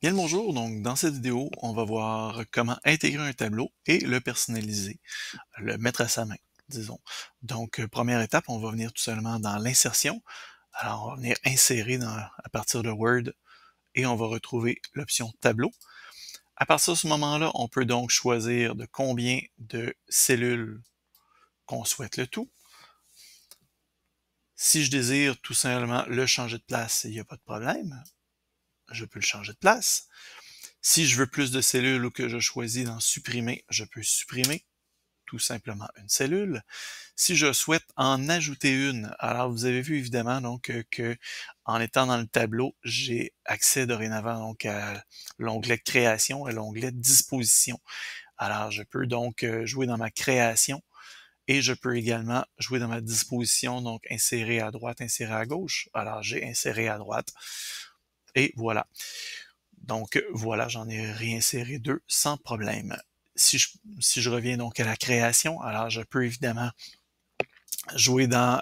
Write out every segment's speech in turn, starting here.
Bien le bonjour, donc dans cette vidéo, on va voir comment intégrer un tableau et le personnaliser, le mettre à sa main, disons. Donc, première étape, on va venir tout simplement dans l'insertion. Alors, on va venir insérer à partir de Word et on va retrouver l'option tableau. À partir de ce moment-là, on peut donc choisir de combien de cellules qu'on souhaite le tout. Si je désire tout simplement le changer de place, il n'y a pas de problème. Je peux le changer de place. Si je veux plus de cellules ou que je choisis d'en supprimer, je peux supprimer tout simplement une cellule. Si je souhaite en ajouter une, alors vous avez vu évidemment donc que en étant dans le tableau, j'ai accès dorénavant donc à l'onglet création, à l'onglet disposition. Alors je peux donc jouer dans ma création et je peux également jouer dans ma disposition, donc insérer à droite, insérer à gauche. Alors j'ai inséré à droite et voilà. Donc voilà, j'en ai réinséré deux sans problème. Si je reviens donc à la création, alors je peux évidemment jouer dans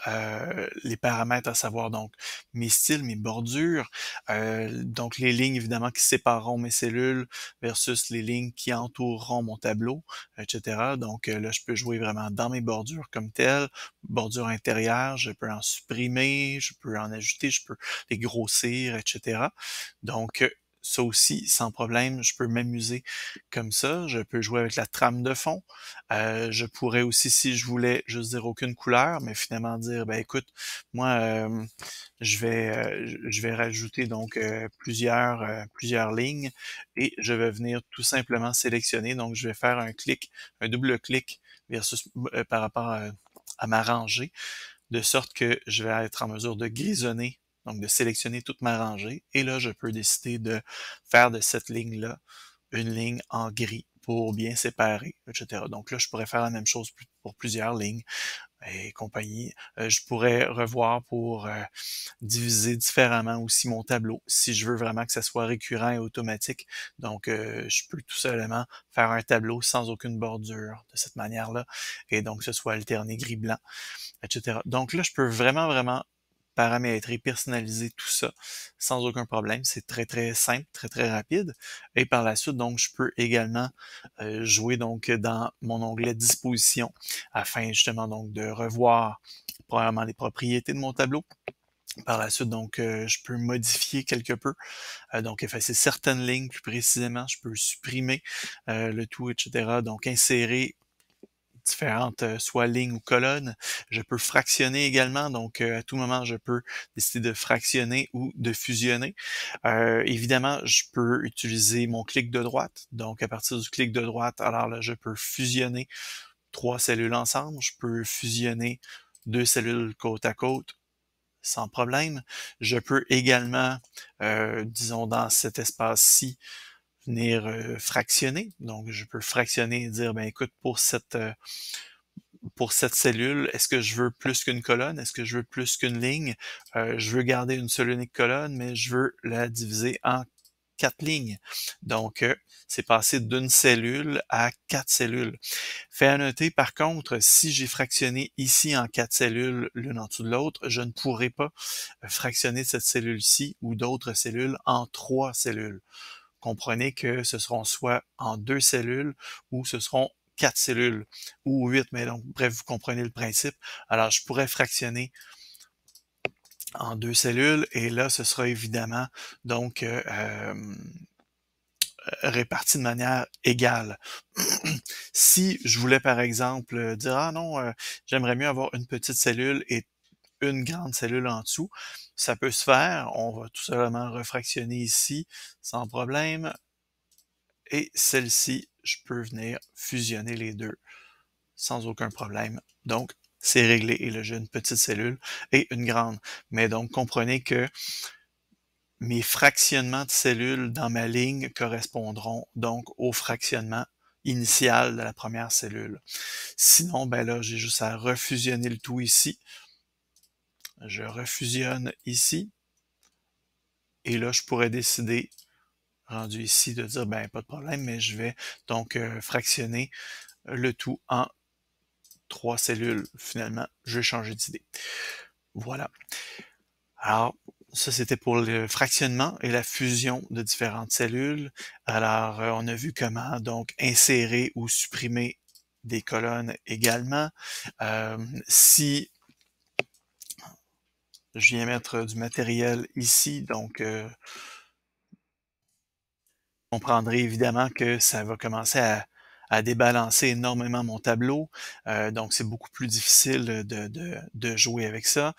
les paramètres, à savoir donc mes styles, mes bordures, donc les lignes évidemment qui sépareront mes cellules versus les lignes qui entoureront mon tableau, etc. Donc là, je peux jouer vraiment dans mes bordures comme telles, bordures intérieures, je peux en supprimer, je peux en ajouter, je peux les grossir, etc. Donc ça aussi, sans problème, je peux m'amuser comme ça. Je peux jouer avec la trame de fond. Je pourrais aussi, si je voulais, juste dire aucune couleur, mais finalement dire, ben écoute, moi, je vais rajouter donc plusieurs lignes et je vais venir tout simplement sélectionner. Donc, je vais faire un double clic versus par rapport à ma rangée, de sorte que je vais être en mesure de grisonner, donc de sélectionner toute ma rangée. Et là, je peux décider de faire de cette ligne-là une ligne en gris pour bien séparer, etc. Donc là, je pourrais faire la même chose pour plusieurs lignes et compagnie. Je pourrais revoir pour diviser différemment aussi mon tableau si je veux vraiment que ça soit récurrent et automatique. Donc, je peux tout simplement faire un tableau sans aucune bordure de cette manière-là et donc ce soit alterné gris-blanc, etc. Donc là, je peux vraiment paramétrer, personnaliser tout ça sans aucun problème. C'est très simple, très rapide. Et par la suite, donc, je peux également jouer donc dans mon onglet disposition afin justement donc de revoir premièrement les propriétés de mon tableau. Par la suite, donc, je peux modifier quelque peu, donc effacer certaines lignes plus précisément, je peux supprimer le tout, etc. Donc, insérer différentes soit lignes ou colonnes. Je peux fractionner également, donc à tout moment, je peux décider de fractionner ou de fusionner. Évidemment, je peux utiliser mon clic de droite. Donc à partir du clic de droite, alors là, je peux fusionner trois cellules ensemble. Je peux fusionner deux cellules côte à côte sans problème. Je peux également, disons dans cet espace-ci, venir fractionner. Donc, je peux fractionner et dire, ben écoute, pour cette cellule, est-ce que je veux plus qu'une colonne? Est-ce que je veux plus qu'une ligne? Je veux garder une seule unique colonne, mais je veux la diviser en quatre lignes. Donc, c'est passé d'une cellule à quatre cellules. Fait à noter, par contre, si j'ai fractionné ici en quatre cellules, l'une en dessous de l'autre, je ne pourrai pas fractionner cette cellule-ci ou d'autres cellules en trois cellules. Comprenez que ce seront soit en deux cellules ou ce seront quatre cellules ou huit, mais donc, bref, vous comprenez le principe. Alors, je pourrais fractionner en deux cellules et là, ce sera évidemment donc réparti de manière égale. Si je voulais, par exemple, dire, ah non, j'aimerais mieux avoir une petite cellule et une grande cellule en dessous, ça peut se faire. On va tout simplement refractionner ici sans problème. Et celle-ci, je peux venir fusionner les deux sans aucun problème. Donc, c'est réglé. Et là, j'ai une petite cellule et une grande. Mais donc, comprenez que mes fractionnements de cellules dans ma ligne correspondront donc au fractionnement initial de la première cellule. Sinon, ben là, j'ai juste à refusionner le tout ici. Je refusionne ici. Et là, je pourrais décider, rendu ici, de dire, ben, pas de problème, mais je vais donc fractionner le tout en trois cellules. Finalement, je vais changer d'idée. Voilà. Alors, Ça, c'était pour le fractionnement et la fusion de différentes cellules. Alors, on a vu comment donc insérer ou supprimer des colonnes également. Si je viens mettre du matériel ici, donc comprendrez évidemment que ça va commencer à débalancer énormément mon tableau. Donc, c'est beaucoup plus difficile de jouer avec ça.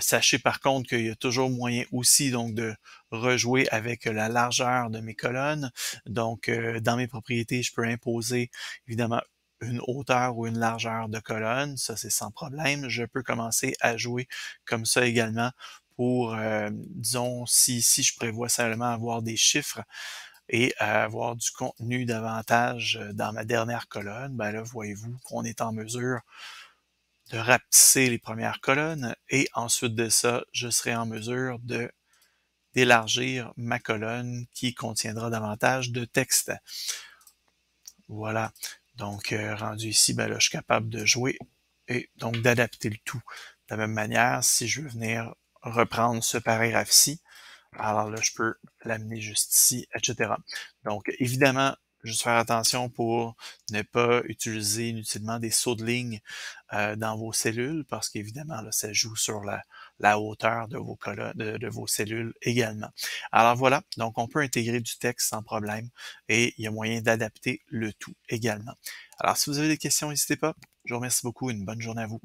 Sachez par contre qu'il y a toujours moyen aussi donc de rejouer avec la largeur de mes colonnes. Donc, dans mes propriétés, je peux imposer évidemment une hauteur ou une largeur de colonne. Ça, c'est sans problème. Je peux commencer à jouer comme ça également pour, disons, si je prévois seulement avoir des chiffres, et à avoir du contenu davantage dans ma dernière colonne, ben là, voyez-vous qu'on est en mesure de rapetisser les premières colonnes et ensuite de ça, je serai en mesure de d'élargir ma colonne qui contiendra davantage de texte. Voilà. Donc, rendu ici, ben là, je suis capable de jouer et donc d'adapter le tout. De la même manière, si je veux venir reprendre ce paragraphe-ci, alors là, je peux l'amener juste ici, etc. Donc, évidemment, juste faire attention pour ne pas utiliser inutilement des sauts de ligne dans vos cellules, parce qu'évidemment, là, ça joue sur la hauteur de vos colonnes, de vos cellules également. Alors voilà, donc on peut intégrer du texte sans problème et il y a moyen d'adapter le tout également. Alors, si vous avez des questions, n'hésitez pas. Je vous remercie beaucoup et une bonne journée à vous.